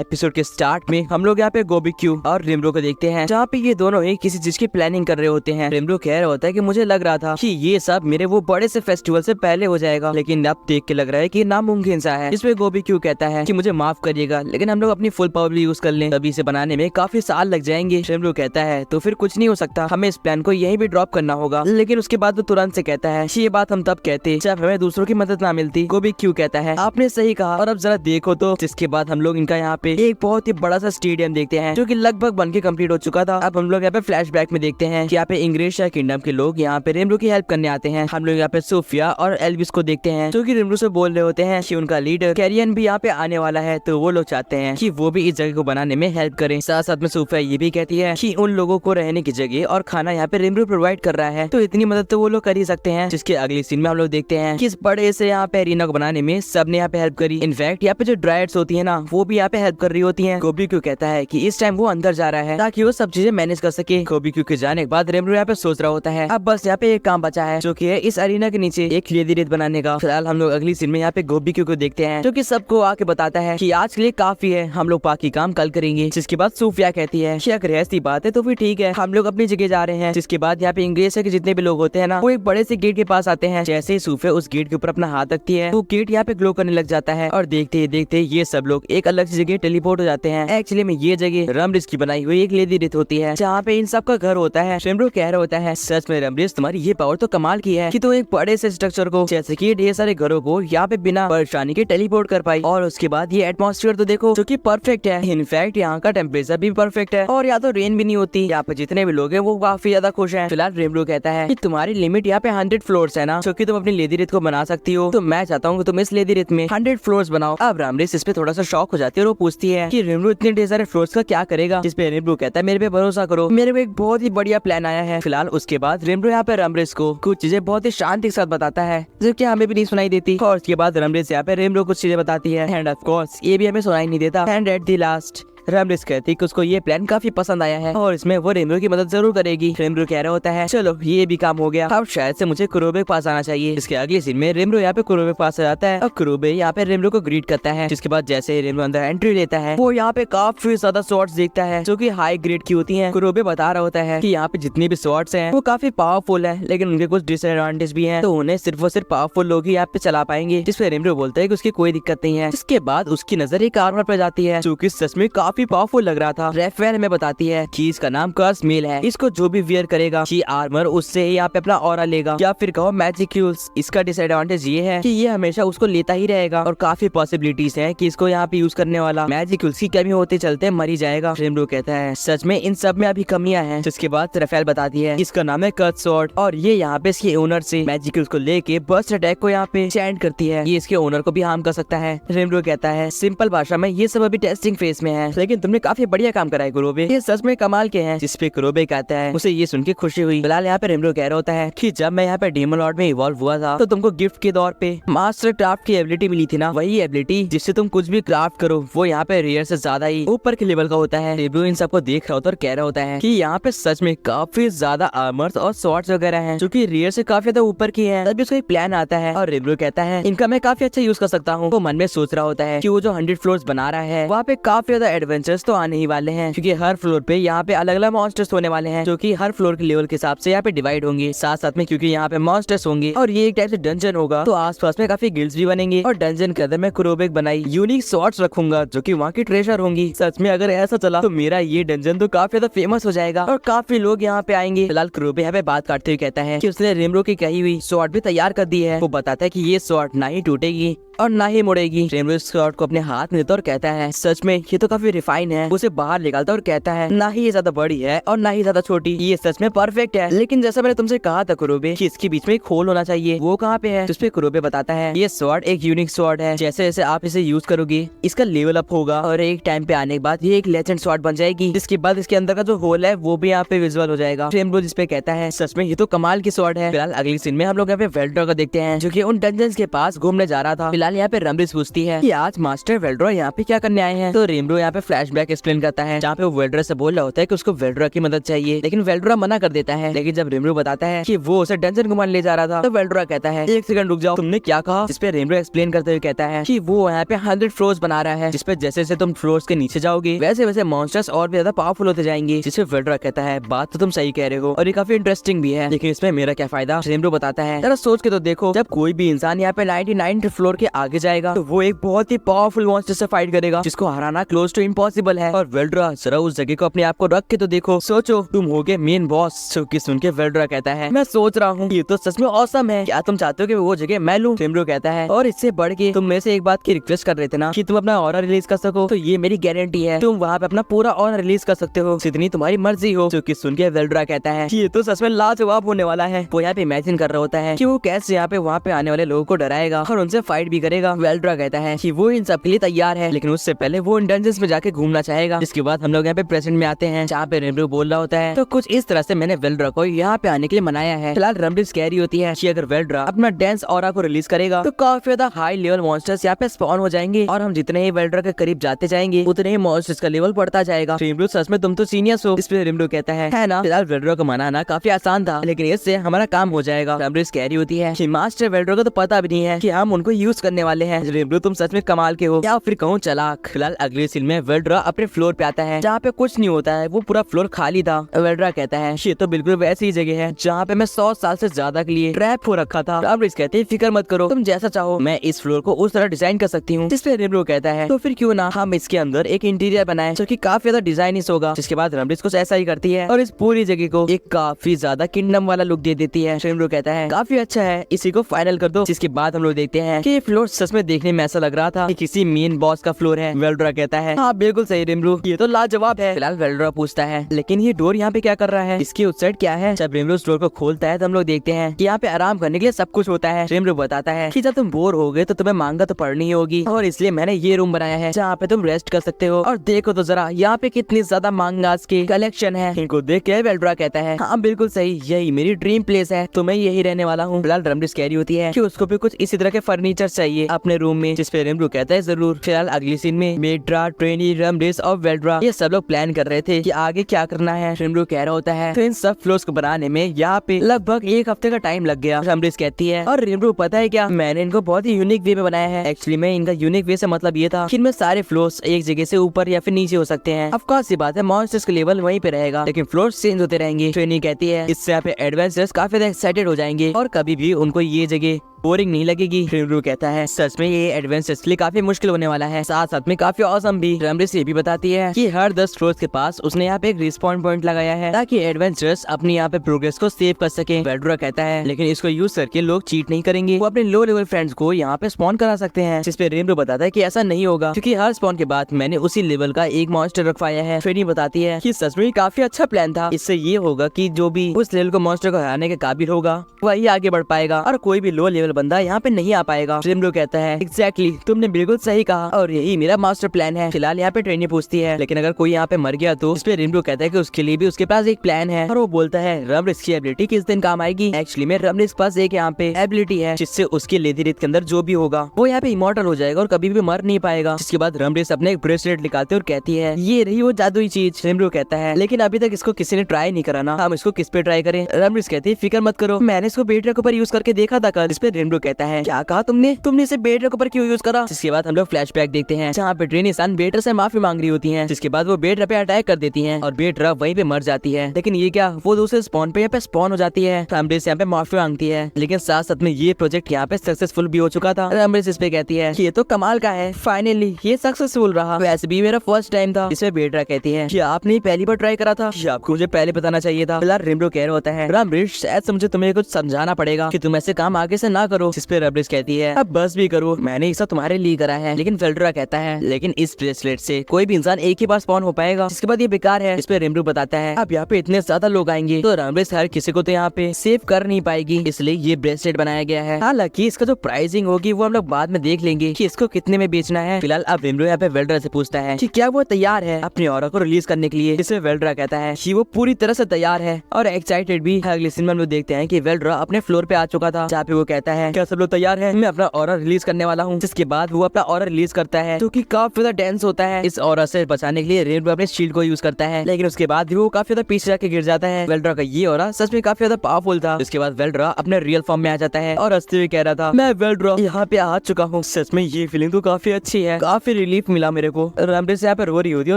Episode के start में हम लोग यहाँ पे गोबिक्यू और रिमरो को देखते हैं, जहाँ पे ये दोनों ही किसी चीज की प्लानिंग कर रहे होते हैं। रिमरो कह रहा होता है कि मुझे लग रहा था कि ये सब मेरे वो बड़े से फेस्टिवल से पहले हो जाएगा, लेकिन अब देख के लग रहा है कि नामुमकिन सा है। इसमें गोबिक्यू कहता है कि मुझे माफ करिएगा, लेकिन हम लोग अपनी फुल पावर भी यूज कर लें, तभी इसे बनाने में काफी साल लग जाएंगे। रिमरो कहता है तो फिर कुछ नहीं हो सकता, हमें इस प्लान को यहीं भी ड्रॉप करना होगा। लेकिन उसके बाद वो तुरंत से कहता है ये बात हम तब कहते जब हमें दूसरों की मदद ना मिलती। गोबिक्यू कहता है आपने सही कहा, और अब जरा देखो तो। जिसके बाद हम लोग इनका यहाँ पे एक बहुत ही बड़ा सा स्टेडियम देखते हैं, जो कि लगभग बन के कंप्लीट हो चुका था। अब हम लोग यहाँ पे फ्लैशबैक में देखते हैं कि यहाँ पे इंग्रेशिया किंगडम के लोग यहाँ पे रिमरो की हेल्प करने आते हैं। हम लोग यहाँ पे सोफिया और एल्विस को देखते हैं, जो कि रिमरो से बोल रहे होते हैं कि उनका लीडर कैरियन भी यहाँ पे आने वाला है, तो वो लोग चाहते हैं कि वो भी इस जगह को बनाने में हेल्प करें। साथ साथ में सोफिया ये भी कहती है कि उन लोगों को रहने की जगह और खाना यहाँ पे रिमरो प्रोवाइड कर रहा है, तो इतनी मदद तो वो लोग कर ही सकते हैं। जिसके अगली सीन में हम लोग देखते हैं कि इस बड़े से यहाँ पे एरिना को बनाने में सबने यहाँ पे हेल्प करी। इनफैक्ट यहाँ पे जो ड्राइड्स होती है ना, वो भी यहाँ पे हेल्प कर रही होती हैं। गोबिक्यू कहता है कि इस टाइम वो अंदर जा रहा है ताकि वो सब चीजें मैनेज कर सके। गोबिक्यू के जाने के बाद रिमरो यहाँ पे सोच रहा होता है अब बस यहाँ पे एक काम बचा है, जो कि है इस अरीना के नीचे एक लेदी रेत बनाने का। फिलहाल हम लोग अगली सीन में यहाँ पे गोबिक्यू को देखते हैं, जो कि सबको आके बताता है कि आज के लिए काफी है, हम लोग बाकी काम कल करेंगे। जिसके बाद सोफिया कहती है कि अगर ऐसी बात है तो फिर ठीक है, हम लोग अपनी जगह जा रहे हैं। जिसके बाद यहाँ पे इंग्रेशिया के जितने भी लोग होते हैं ना, वो एक बड़े से गेट के पास आते हैं। जैसे ही सोफिया उस गेट के ऊपर अपना हाथ रखती है, वो गेट यहाँ पे ग्लो करने लग जाता है, और देखते ही देखते ये सब लोग एक अलग सी जगह टेलीपोर्ट हो जाते हैं। एक्चुअली में ये जगह रमरिस की बनाई हुई एक लेदी रेत होती है, जहाँ पे इन सब का घर होता है। रिमरो कह रहा होता है सच में रमरिस, तुम्हारी ये पावर तो कमाल की है कि तुम एक बड़े से स्ट्रक्चर को, जैसे कि ढेर सारे घरों को यहाँ पे बिना परेशानी के टेलीपोर्ट कर पाई। और उसके बाद ये एटमॉस्फेयर तो देखो, जो कि परफेक्ट है। इनफैक्ट यहाँ का टेम्परेचर भी परफेक्ट है, और यहाँ तो रेन भी नहीं होती। यहाँ पे जितने भी लोग हैं वो काफी ज्यादा खुश हैं। फिलहाल रिमरो कहता है कि तुम्हारी लिमिट यहाँ पे 100 फ्लोर्स है ना, जो कि तुम अपनी लेदी रेत को बना सकती हो, तो मैं चाहता हूँ कि तुम इस लेदी रेत में 100 फ्लोर्स बनाओ। अब रमरिस इस पे थोड़ा सा शॉक हो जाती है, और वो पूछती है कि रिमरो इतने ढेर सारे फ्लोर्स का क्या करेगा। जिस पे रिमरो कहता है मेरे पे भरोसा करो, मेरे को एक बहुत ही बढ़िया प्लान आया है। फिलहाल उसके बाद रिमरो यहाँ पे रमरिस को कुछ चीजें बहुत ही शांति के साथ बताता है, जो कि हमें भी नहीं सुनाई देती। और उसके बाद रमरिस यहाँ पे रिमरो कुछ चीजें बताती है, एंड ऑफ कोर्स ये भी हमें सुनाई नहीं देता। एंड एट द लास्ट रमरिस कहती कि उसको ये प्लान काफी पसंद आया है, और इसमें वो रिमरो की मदद जरूर करेगी। रिमरो कह रहा होता है चलो ये भी काम हो गया, अब शायद से मुझे कुरोबे के पास आना चाहिए। इसके अगले सीन में रिमरो यहाँ पे कुरोबे के पास आ जाता है, और कुरोबे यहाँ पे रिमरो को ग्रीट करता है। जिसके बाद जैसे ही रिमरो अंदर एंट्री लेता है, वो यहाँ पे काफी ज्यादा स्वॉर्ड्स देखता है, जो कि हाई ग्रेड की होती हैं। कुरोबे बता रहा होता है कि यहाँ पे जितनी भी स्वॉर्ड्स हैं वो काफी पावरफुल है, लेकिन उनके कुछ डिसएडवांटेज भी हैं, तो उन्हें सिर्फ और सिर्फ पावरफुल लोग ही यहाँ पे चला पाएंगे। जिसपे रिमरो बोलता है कि उसकी कोई दिक्कत नहीं है। इसके बाद उसकी नजर एक आर्मर पर जाती है, जो कि सच में काफी पावरफुल लग रहा था। रेफेल में बताती है कि इसका नाम कर्स मेल है, इसको जो भी वियर करेगा ये आर्मर उससे यहाँ पे अपना ऑरा लेगा, या फिर कहो मैजिक्यूल्स। इसका डिसएडवांटेज ये है कि ये हमेशा उसको लेता ही रहेगा, और काफी पॉसिबिलिटीज है कि इसको यहाँ पे यूज करने वाला मैजिक्यूल्स की कमी होते चलते मर ही जाएगा। रिमरो कहता है सच में इन सब में अभी कमियां हैं। जिसके बाद रेफेल बताती है इसका नाम है कर्स स्वॉर्ड, और ये यहाँ पे इसके ओनर से मैजिक्यूल्स को लेके बर्स्ट अटैक को यहाँ पे चैंट करती है, ये इसके ओनर को भी हार्म कर सकता है। रिमरो कहता है सिंपल भाषा में ये सब अभी टेस्टिंग फेज में है, लेकिन तुमने काफी बढ़िया काम करा है कुरोबे, ये सच में कमाल के हैं। जिसपे कुरोबे कहता है उसे ये सुन के खुशी हुई। फिलहाल यहाँ पे रिमरो कह रहा होता है कि जब मैं यहाँ पे डेमन लॉर्ड में इवॉल्व हुआ था, तो तुमको गिफ्ट के तौर पे मास्टर क्राफ्ट की एबिलिटी मिली थी ना, वही एबिलिटी जिससे तुम कुछ भी क्राफ्ट करो वो यहाँ पे रेयर से ज्यादा ही ऊपर के लेवल का होता है। रिमरो इन सबको देख रहा होता है और कह रहा होता है कि यहाँ पे सच में काफी ज्यादा आर्मर्स और स्वॉर्ड्स वगैरह हैं, जो कि रेयर से काफी ज्यादा ऊपर की है। तभी उसका एक प्लान आता है, और रिमरो कहता है इनका मैं काफी अच्छा यूज कर सकता हूँ। वो मन में सोच रहा होता है कि वो जो 100 फ्लोर्स बना रहा है, वहाँ पे काफी ज्यादा एडवेंचर्स तो आने ही वाले हैं, क्योंकि हर फ्लोर पे यहाँ पे अलग अलग मॉन्स्टर्स होने वाले हैं, जो कि हर फ्लोर के लेवल के हिसाब से यहाँ पे डिवाइड होंगे। साथ साथ में क्योंकि यहाँ पे मॉन्स्टर्स होंगे और ये एक टाइप से डंजन होगा, तो आसपास में काफी गिल्ड्स भी बनेंगे, और डंजन के अंदर मैं कुरोबे बनाई यूनिक स्वॉर्ड्स रखूंगा, जो कि वहाँ की ट्रेजर होंगी। सच में अगर ऐसा चला तो मेरा ये डंजन तो काफी ज्यादा फेमस हो जाएगा, और काफी लोग यहाँ पे आएंगे। फिलहाल कुरोबे यहाँ पे बात काटते हुए कहता है कि उसने रिमरो की कही हुई स्वॉर्ड भी तैयार कर दी है। वो बताता है कि ये स्वॉर्ड ना ही टूटेगी और ना ही मुड़ेगी। रिमरो इस स्वॉर्ड को अपने हाथ में लेता और कहता है सच में ये तो काफी रिफाइन है। उसे बाहर निकालता और कहता है ना ही ये ज्यादा बड़ी है और ना ही ज्यादा छोटी, ये सच में परफेक्ट है। लेकिन जैसा मैंने तुमसे कहा था कुरोबे कि इसके बीच में एक होल होना चाहिए, वो कहाँ पे है? जिसपे कुरोबे बताता है ये स्वॉर्ड एक यूनिक स्वॉर्ड है, जैसे जैसे आप इसे यूज करोगे इसका लेवल अप होगा, और एक टाइम पे आने के बाद ये एक लेजेंड स्वॉर्ड बन जाएगी। जिसके बाद इसके अंदर का जो होल है वो भी यहाँ पे विजुअल हो जाएगा। रिमरो जिसपे कहता है सच में ये तो कमाल की स्वॉर्ड है। फिलहाल अगली सीन में हम लोग यहाँ पे वेल्टर को देखते हैं, जो कि उन डंजन्स के पास घूमने जा रहा था। फिलहाल फिलहाल यहाँ पे रमरिस पूछती है कि आज मास्टर वेल्ड्रा यहाँ पे क्या करने आए हैं। तो रिमरो यहाँ पे फ्लैशबैक एक्सप्लेन करता है जहाँ पे वो वेल्ड्रा से बोल रहा होता है कि उसको वेल्ड्रा की मदद चाहिए, लेकिन वेल्ड्रा मना कर देता है। लेकिन जब रिमरो बताता है कि वो उसे डंजन घुमाने ले जा रहा था, तो वेल्ड्रा कहता है एक सेकंड रुक जाओ, तुमने क्या कहा। जिसपे रिमरो एक्सप्लेन करते हुए कहता है कि वो यहाँ पे 100 फ्लोर्स बना रहा है, जिसपे जैसे जैसे तुम फ्लोर्स के नीचे जाओगे वैसे वैसे मॉन्स्टर्स और भी ज्यादा पावरफुल होते जाएंगे। जिसपे वेल्ड्रा कहता है बात तो तुम सही कह रहे हो और ये काफी इंटरेस्टिंग भी है, लेकिन इसमें मेरा क्या फायदा। रिमरो बताता है जरा सोच के तो देखो, जब कोई भी इंसान यहाँ पे 99 फ्लोर के आगे जाएगा तो वो एक बहुत ही पावरफुल मॉन्स्टर से फाइट करेगा जिसको हराना क्लोज टू इम्पॉसिबल है। और वेल्ड्रा जरा उस जगह को अपने आप को रख के तो देखो, सोचो तुम होगे मेन बॉस। सुन के वेल्ड्रा कहता है मैं सोच रहा हूँ ये तो सच में ऑसम है, क्या तुम चाहते हो कि वो जगह मैं लूं। रिमरो कहता है और इससे बढ़ के तुम मेरे से एक बात की रिक्वेस्ट कर रहे थे ना कि तुम अपना ऑरा रिलीज कर सको, तो ये मेरी गारंटी है तुम वहाँ पे अपना पूरा ऑरा रिलीज कर सकते हो, जितनी तुम्हारी मर्जी हो। जो कि सुन के वेल्ड्रा कहता है ये तो सच में लाजवाब होने वाला है। वो यहाँ पे इमेजिन कर रहा होता है कि वो कैसे यहाँ पे वहाँ पे आने वाले लोगों को डराएगा और उनसे फाइट भी करेगा। वेल्ड्रा कहता है कि वो इन सब के लिए तैयार है, लेकिन उससे पहले वो इन डंजन्स में जाके घूमना चाहेगा। जिसके बाद हम लोग यहाँ पे प्रेजेंट में आते हैं जहाँ पे रिमरो बोल रहा होता है तो कुछ इस तरह से मैंने वेल्ड्रा को यहाँ पे आने के लिए मनाया है। फिलहाल रमरिस कह रही होती है कि अगर वेल्ड्रा अपना डेंस ऑरा को रिलीज करेगा तो काफी ज्यादा हाई लेवल मॉन्स्टर्स यहाँ पे स्पॉन हो जाएंगे और हम जितने ही वेल्ड्रा के करीब जाते जाएंगे उतने ही मॉन्स्टर्स का लेवल बढ़ता जाएगा। रिमरो सच में तुम तो सीनियर्स हो। इस पे रिमरो कहता है ना। फिलहाल वेल्ड्रा को मनाना काफी आसान था, लेकिन इससे हमारा काम हो जाएगा। रमरिस कह रही होती है कि मास्टर वेल्ड्रा को तो पता भी नहीं है कि हम उनको यूज करने वाले हैं। रिमरो तुम सच में कमाल के हो, या फिर कहूँ चलाक। फिलहाल अगले सीन में वेल्ड्रा अपने फ्लोर पे आता है जहाँ पे कुछ नहीं होता है, वो पूरा फ्लोर खाली था। वेल्ड्रा कहता है ये तो बिल्कुल वैसी ही जगह है जहाँ पे मैं 100 साल से ज्यादा के लिए ट्रैप हो रखा था। रमरिस कहते हैं फिक्र मत करो, तुम जैसा चाहो मैं इस फ्लोर को उस तरह डिजाइन कर सकती हूँ। जिसपे रिमरो कहता है तो फिर क्यों ना हम इसके अंदर एक इंटीरियर बनाए जो कि काफी ज्यादा डिजाइनिश होगा। जिसके बाद रमरिस कुछ ऐसा ही करती है और इस पूरी जगह को एक काफी ज्यादा किंगडम वाला लुक दे देती है। रिमरो कहता है काफी अच्छा है, इसी को फाइनल कर दो। जिसके बाद हम लोग देखते हैं कि ये फ्लोर सच में देखने में ऐसा लग रहा था कि किसी मेन बॉस का फ्लोर है। वेल्ड्रा कहता है हाँ बिल्कुल सही रिमरो, ये तो लाजवाब है। फिलहाल वेल्ड्रा पूछता है लेकिन ये डोर यहाँ पे क्या कर रहा है, इसकी उस साइड क्या है। जब रिमरो डोर को खोलता है तो हम लोग देखते हैं कि यहाँ पे आराम करने के लिए सब कुछ होता है। रिमरो बताता है कि जब तुम बोर हो गए तो तुम्हें मांगा तो पढ़नी ही होगी और इसलिए मैंने ये रूम बनाया है जहाँ पे तुम रेस्ट कर सकते हो। और देखो तो जरा यहाँ पे कितनी ज्यादा मांगास की कलेक्शन है। इनको देख के वेल्ड्रा कहता है हाँ बिल्कुल सही, यही मेरी ड्रीम प्लेस है, तो मैं यही रहने वाला हूँ। फिलहाल रमरिस कह रही होती है कि उसको भी कुछ इसी तरह के फर्नीचर चाहिए अपने रूम में, जिसपे रिमरो कहता है जरूर। फिलहाल अगली सीन में मेड्रा, ट्रेनी, रमरिस और वेल्ड्रा ये सब लोग प्लान कर रहे थे कि आगे क्या करना है। रिमरो कह रहा होता है तो इन सब फ्लोर्स को बनाने में यहाँ पे लगभग 1 हफ्ते का टाइम लग गया। रमरिस कहती है और रिमरो पता है क्या, मैंने इनको बहुत ही यूनिक वे में बनाया है। एक्चुअली में इनका यूनिक वे से मतलब ये था कि इनमें सारे फ्लोर्स एक जगह से ऊपर या फिर नीचे हो सकते हैं। ऑफ कोर्स सी बात है मॉन्स्टर्स का लेवल वहीं पे रहेगा, लेकिन फ्लोर्स चेंज होते रहेंगे। ट्रेनी कहती है इससे यहाँ पे एडवेंचर्स काफी ज्यादा एक्साइटेड हो जाएंगे और कभी भी उनको ये जगह बोरिंग नहीं लगेगी। रिमरो कहता है सच में ये एडवेंचर्स के लिए काफी मुश्किल होने वाला है, साथ साथ में काफी औसम भी। रमरिस ये भी बताती है कि हर 10 फ्लोर्स के पास उसने यहाँ पे एक रिस्पॉन पॉइंट लगाया है ताकि एडवेंचर्स अपनी यहाँ पे प्रोग्रेस को सेव कर सके। वेल्ड्रा कहता है लेकिन इसको यूज करके लोग चीट नहीं करेंगे, वो अपने लो लेवल फ्रेंड्स को यहाँ पे स्पॉन करा सकते हैं। जिसपे रिमरो बताता है कि ऐसा नहीं होगा क्योंकि हर स्पॉन के बाद मैंने उसी लेवल का एक मॉन्स्टर रखवाया है। ट्रेनी बताती है कि सच में काफी अच्छा प्लान था, इससे ये होगा कि जो भी उस लेवल को मॉन्स्टर को हराने के काबिल होगा वही आगे बढ़ पाएगा और कोई भी लो लेवल बंदा यहाँ पे नहीं आ पाएगा। रिमरो कहता है एग्जैक्टली तुमने बिल्कुल सही कहा और यही मेरा मास्टर प्लान है। फिलहाल यहाँ पे ट्रेनी पूछती है लेकिन अगर कोई यहाँ पे मर गया तो। इस पे रिमरो कहता है कि उसके लिए भी उसके पास एक प्लान है और वो बोलता है रमरिस की एबिलिटी किस दिन काम आएगी। एक्चुअली में रमरिस के पास एक यहाँ पे एबिलिटी है जिससे उसके लेदी रेत के अंदर जो भी होगा वो यहाँ पे इमॉर्टल हो जाएगा और कभी भी मर नहीं पाएगा। जिसके बाद रमरिस अपने एक ब्रेसलेट निकालते और कहती है ये रही वो जादुई चीज। रिमरो कहता है लेकिन अभी तक इसको किसी ने ट्राई नहीं करा ना, हम इसको किस पे ट्राई करें। रमरिस कहती है फिक्र मत करो, मैंने इसको बेड के ऊपर यूज करके देखा था कल। इस पे रिमरो कहता है क्या कहा तुमने इसे बेड रैक पर क्यों यूज करा। जिसके बाद हम लोग फ्लैशबैक देखते हैं जहाँ पे ट्रेनी सन बेटर से माफी मांग रही होती है। जिसके बाद वो बेड पे अटैक कर देती हैं और बेड वहीं पे मर जाती है। लेकिन ये क्या, वो दूसरे स्पॉन पे यहाँ पे स्पॉन हो जाती है। रमरिस यहाँ पे माफी मांगती है लेकिन साथ साथ में ये प्रोजेक्ट यहाँ पे सक्सेसफुल भी हो चुका था। रमरिस इस पे कहती है ये तो कमाल का है, फाइनली ये सक्सेसफुल रहा, वैसे भी मेरा फर्स्ट टाइम था। इसमें बेड्रा कहती है कि आपने पहली बार ट्राई करा था, आपको मुझे पहले बताना चाहिए था। फिलहाल रिमरो कह रहा होता है रमरिस शायद से मुझे तुम्हें कुछ समझाना पड़ेगा कि तुम ऐसे काम आगे से ना करो। जिस पे रमरिस कहती है अब बस भी करो, मैंने इसे तुम्हारे लिए करा है। लेकिन वेल्ड्रा कहता है लेकिन इस ब्रेसलेट से कोई भी इंसान एक ही बार स्पॉन हो पाएगा, जिसके बाद ये बेकार है। इस पे रिमरो बताता है अब यहाँ पे इतने ज्यादा लोग आएंगे तो रमरिस हर किसी को तो यहाँ पे सेव कर नहीं पाएगी, इसलिए ये ब्रेसलेट बनाया गया है। हालांकि इसका जो प्राइसिंग होगी वो हम लोग बाद में देख लेंगे कि इसको कितने में बेचना है। फिलहाल अब रिमरो यहाँ पे वेल्ड्रा से पूछता है कि क्या वो तैयार है अपनी ऑरा को रिलीज करने के लिए। जिससे वेल्ड्रा कहता है कि वो पूरी तरह से तैयार है और एक्साइटेड भी। अगले सीन में हम लोग देखते हैं कि वेल्ड्रा अपने फ्लोर पे आ चुका था जहाँ पे वो कहता है क्या सब लोग तैयार है, मैं अपना ऑरा रिलीज करने वाला हूँ। जिसके बाद वो अपना ऑरा रिलीज करता है जो कि काफी ज्यादा डेंस होता है। इस ऑरा से बचाने के लिए रेनबो अपने शील्ड को यूज करता है, लेकिन उसके बाद भी वो काफी ज्यादा पीछे जाके गिर जाता है। वेल्ड्रा का ये ऑरा सच में काफी ज्यादा पावरफुल था। इसके बाद वेल्ड्रा अपने रियल फॉर्म में आ जाता है और हंसते हुए कह रहा था, मैं वेल्ड्रा यहाँ पे आ चुका हूँ। सच में ये फीलिंग तो काफी अच्छी है, काफी रिलीफ मिला मेरे को। रैमरेस यहाँ पे रो रही होती है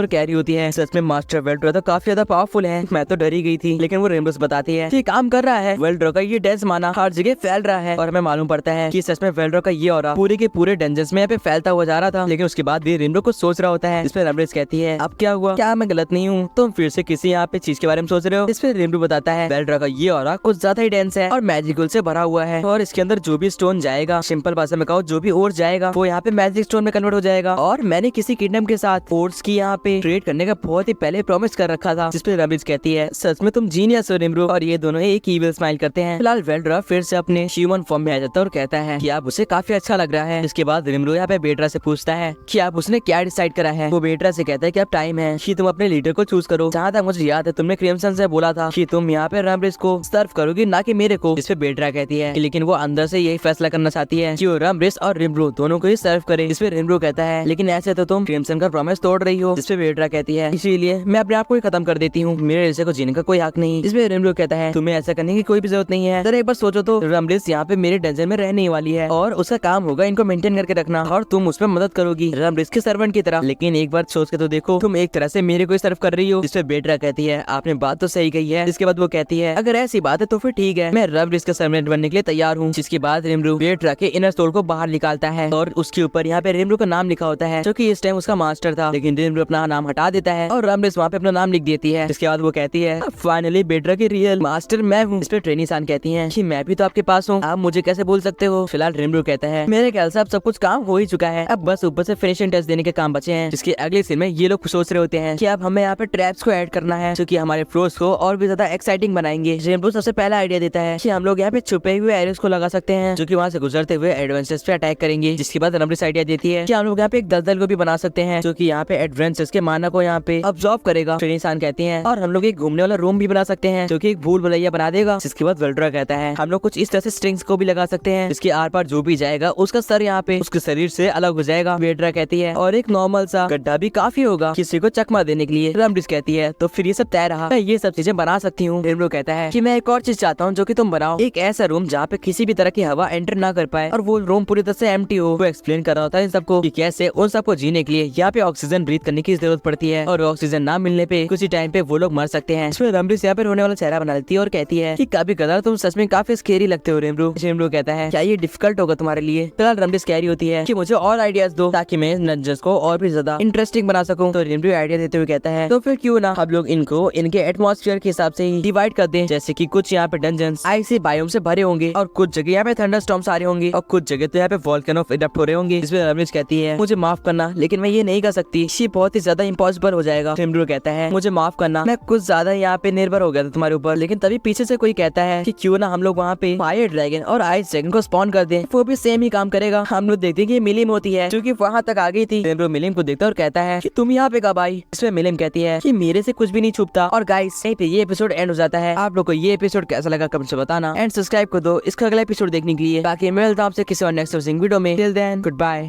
और कह रही होती है, सच में मास्टर वेल्ड्रा तो काफी ज्यादा पावरफुल है, मैं तो डरी गई थी। लेकिन वो रेनबोस बताती है कि काम कर रहा है। वेल्ड्रा का ये डेंस माना हर जगह फैल रहा है और हमें मालूम पड़ता है कि सच में वेल्ड्रा का ये ऑरा पूरे के पूरे डेंजर्स में यहाँ पे फैलता हुआ जा रहा था। लेकिन उसके बाद भी रेनबो कुछ सोच रहा होता है। इसमें रैमरेस कहती है, अब क्या हुआ, क्या मैं गलत नहीं हूँ, तुम फिर से किसी यहाँ पे चीज के बारे में सोच रहे हो। इसमें रेनबो बताता है, वेल्ड्रा का ये ऑरा कुछ ज्यादा ही डेंस है और मैजिकल से भरा हुआ है और इसके अंदर जो भी स्टोन जाएगा, सिंपल भाषा में कहो जो भी और जाएगा वो यहाँ पे मैजिक स्टोन में कन्वर्ट हो जाएगा। और मैंने किसी किंगडम के साथ फोर्स की यहाँ पे ट्रेड करने का बहुत ही पहले प्रॉमिस कर रखा था। जिसपे रैमरेस कहती है, सच में तुम जीनियस हो रेनबो। और ये दोनों एक ईविल स्माइल करते हैं। फिलहाल वेल्ड्रा फिर से अपने ह्यूमन फॉर्म में आ जाता है और कहता है कि आप उसे काफी अच्छा लग रहा है। इसके बाद रेनबो यहाँ पे बेड्रा से पूछता है कि आप उसने क्या डिसाइड करा है। वो बेड्रा से कहता है कि अब टाइम है कि तुम अपने लीडर को चूज करो। जहाँ तक मुझे याद है तुमने क्रिम्सन से बोला था कि तुम यहाँ पे रैमरेस को सर्व करोगी, ना कि मेरे को। इस पे बेड्रा कहती है कि लेकिन वो अंदर से यही फैसला करना चाहती है कि वो रैमरेस और रेनबो दोनों को ही सर्व करे। इस पे रेनबो कहता है, लेकिन ऐसे तो तुम क्रिम्सन का प्रॉमिस तोड़ रही हो। इस पे बेड्रा कहती है, इसीलिए मैं अपने आप को ही खत्म कर देती हूँ, मेरे रिश्ते को जीने का कोई हक नहीं। इसमें रेनबो कहता है, तुम्हें ऐसा करने की कोई भी जरूरत नहीं है। जरा एक बार सोचो तो, रैमरेस यहाँ पे मेरे डेंजर में रहने वाली है और उसका काम होगा इनको मेंटेन करके रखना और तुम उसमें मदद करोगी रैमरेस के सर्वेंट की तरह। लेकिन एक बार सोच के तो देखो, तुम एक तरह से मेरे को सर्व कर रही हो। इसपे बेड्रा कहती है, आपने बात तो सही कही है। इसके बाद वो कहती है, अगर ऐसी बात है तो फिर ठीक है, मैं रैमरेस का सर्वेंट बनने के लिए तैयार हूँ। जिसके बाद रेनबो बेड्रा के इनर सोल को बाहर निकालता है और उसके ऊपर यहाँ पे रेनबो का नाम लिखा होता है जो कि इस टाइम उसका मास्टर था। लेकिन रेनबो अपना नाम हटा देता है और रैमरेस वहाँ पे अपना नाम लिख देती है। इसके बाद वो कहती है, फाइनली बेड्रा की रियल मास्टर मैं हूँ। इस पे ट्रेनी सान कहती है कि मैं भी तो आपके पास हूँ, आप मुझे कैसे बोल सकते हो। फिलहाल रेनबो कहता है, मेरे ख्याल से अब सब कुछ काम हो ही चुका है, अब बस ऊपर से फिनिशिंग टच देने के काम बचे हैं। जिसके अगले सीन में ये लोग सोच रहे होते हैं कि अब हमें यहाँ पे ट्रैप्स को ऐड करना है जो कि हमारे फ्लोर्स को और भी ज्यादा एक्साइटिंग बनाएंगे। रेनबो सबसे पहला आइडिया देता है कि हम लोग यहाँ पे छुपे हुए एरोस को लगा सकते हैं जो कि वहाँ से गुजरते हुए एडवेंचर्स पे अटैक करेंगे। जिसके बाद रैमरेस आइडिया देती है कि हम लोग यहाँ पे एक दलदल को भी बना सकते हैं जो कि यहाँ पे एडवेंचर्स के माना को यहाँ पे अब्सॉर्ब करेगा। ट्रेनी सान कहती है, और हम लोग एक घूमने वाला रूम भी बना सकते हैं जो कि एक भूल भुलैया बना देगा। जिसके बाद वेल्ड्रा कहता है, हम लोग कुछ इस तरह से स्ट्रिंग्स को भी लगा सकते हैं जिसके आर पार जो भी जाएगा उसका सर यहाँ पे उसके शरीर से अलग हो जाएगा। वेड्रा कहती है, और एक नॉर्मल सा गड्ढा भी काफी होगा किसी को चकमा देने के लिए। रैमरेस कहती है, तो फिर ये सब तय रहा, मैं ये सब चीजें बना सकती हूँ। रेनबो कहता है कि मैं एक और चीज चाहता हूँ जो कि तुम बनाओ, एक ऐसा रूम जहाँ पे किसी भी तरह की हवा एंटर ना कर पाए और वो रूम पूरी तरह से एम्प्टी हो। वो एक्सप्लेन कर रहा होता है इन सबको कि कैसे उन सबको जीने के लिए यहाँ पे ऑक्सीजन ब्रीथ करने की जरूरत पड़ती है और ऑक्सीजन ना मिलने पे कुछ ही टाइम पे वो लोग मर सकते हैं। इसमें रैमरेस यहाँ पे रोने वाला चेहरा बना लेती है और कहती है कि कभी कदार तुम सच में काफी स्केरी लगते हो रेनबो। रेनबो कहता है, क्या ये डिफिकल्ट होगा तुम्हारे लिए। फिलहाल रैमरेस कह रही होती है कि मुझे और आइडियाज दो ताकि मैं डंजन्स को और भी ज्यादा इंटरेस्टिंग बना सकूं। तो रेनबो आइडिया देते हुए कहता है, तो फिर क्यों ना हम लोग इनको इनके एटमॉस्फेयर के हिसाब से ही डिवाइड कर दें। जैसे कि कुछ यहाँ पे डंजन्स आइसी बायोम से भरे होंगे और कुछ जगह यहाँ पे थंडरस्टॉर्म्स आ रहे होंगे और कुछ जगह तो यहाँ पे वोल्केनो इरप्ट हो रहे होंगे। इसमें रैमरेस कहती है, मुझे माफ करना लेकिन मैं ये नहीं कर सकती, ये बहुत ही ज्यादा इम्पॉसिबल हो जाएगा। रेनबो कहता है, मुझे माफ करना, मैं कुछ ज्यादा यहाँ पे निर्भर हो गया था तुम्हारे ऊपर। लेकिन तभी पीछे से कोई कहता है कि क्यों ना हम लोग वहाँ पे फायर ड्रैगन और आइस ड्रैगन को स्पॉन कर दें, वो भी सेम ही काम करेगा। हम लोग देखते हैं कि मिलिम होती है जो कि वहाँ तक आ गई थी। रेनबो मिलिम को देखता है और कहता है कि तुम यहाँ पे कब आई। इसमें मिलिम कहती है कि मेरे से कुछ भी नहीं छुपता। और गाइस यहीं पे ये एपिसोड एंड हो जाता है। आप लोग को ये एपिसोड कैसा लगा कमेंट से बताना एंड सब्सक्राइब कर दो इसका अगला एपिसोड देखने के लिए। बाकी मिलता हूं आपसे किसी और नेक्स्ट वीडियो में। Till then good bye.